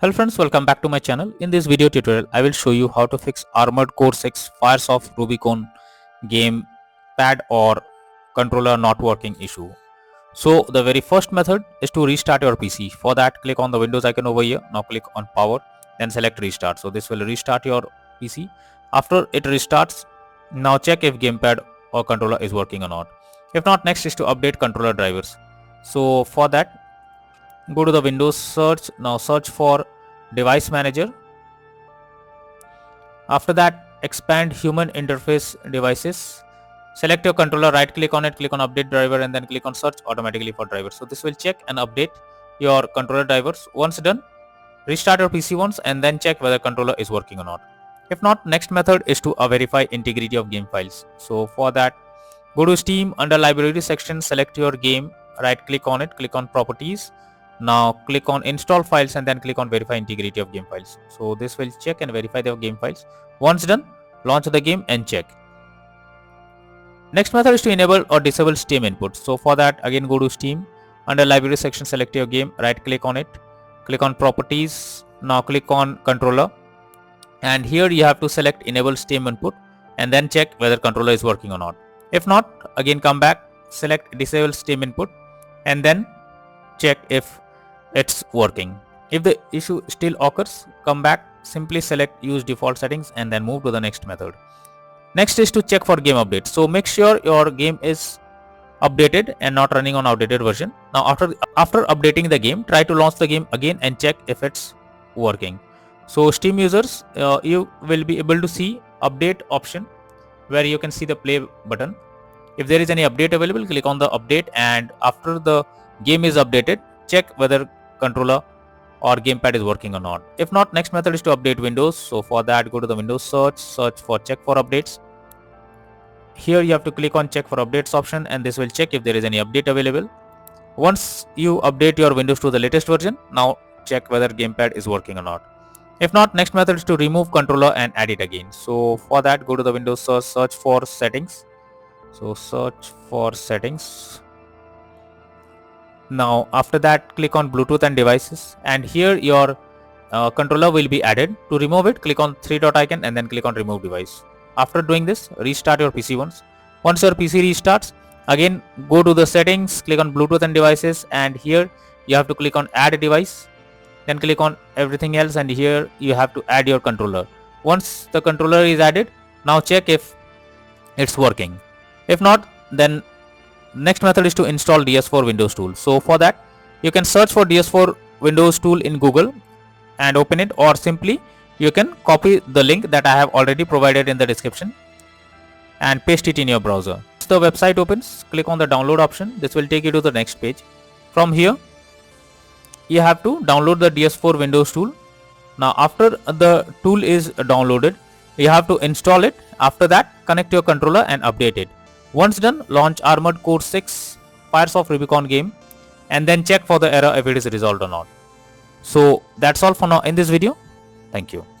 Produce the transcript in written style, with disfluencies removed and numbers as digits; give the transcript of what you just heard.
Hello friends, welcome back to my channel. In this video tutorial, I will show you how to fix Armored Core 6 Fires of Rubicon Gamepad or controller not working issue. So the very first method is to restart your PC. For that, click on the Windows icon over here. Now click on Power, then select Restart. So this will restart your PC. After it restarts, now check if Gamepad or controller is working or not. If not, next is to update controller drivers. So for that, go to the Windows search. Now search for Device Manager. After that, expand Human Interface Devices. Select your controller, right click on it, click on Update Driver and then click on Search automatically for drivers. So this will check and update your controller drivers. Once done, restart your PC once and then check whether controller is working or not. If not, next method is to verify integrity of game files. So for that, go to Steam, under Library section, select your game, right click on it, click on Properties. Now click on Install Files and then click on Verify Integrity of Game Files. So this will check and verify the game files. Once done, launch the game and check. Next method is to enable or disable Steam input. So for that, again go to Steam, under Library section, select your game, right click on it, click on Properties. Now click on Controller and here you have to select Enable Steam input and then check whether controller is working or not. If not, again come back, select Disable Steam input and then check if it's working. If the issue still occurs, come back, simply select Use Default Settings and then move to the next method. Next is to check for game updates. So make sure your game is updated and not running on outdated version. Now after updating the game, try to launch the game again and check if it's working. So Steam users, you will be able to see update option where you can see the play button. If there is any update available, click on the update and after the game is updated, check whether controller or gamepad is working or not. If not, next method is to update Windows. So for that, go to the Windows search for check for updates. Here you have to click on check for updates option and this will check if there is any update available. Once you update your Windows to the latest version, now check whether gamepad is working or not. If not, next method is to remove controller and add it again. So for that, go to the Windows search for settings. So search for settings. Now after that, click on Bluetooth and devices and here your controller will be added. To remove it, click on 3 dot icon and then click on remove device. After doing this, restart your PC once. Once your PC restarts, again go to the settings, click on Bluetooth and devices and here you have to click on add device, then click on everything else and here you have to add your controller. Once the controller is added, now check if it's working. If not, then next method is to install DS4 Windows tool. So for that, you can search for DS4 Windows tool in Google and open it, or simply you can copy the link that I have already provided in the description and paste it in your browser. Once the website opens, click on the download option. This will take you to the next page. From here, you have to download the DS4 Windows tool. Now after the tool is downloaded, you have to install it. After that, connect your controller and update it. Once done, launch Armored Core 6 Fires of Rubicon game and then check for the error if it is resolved or not. So that's all for now in this video. Thank you.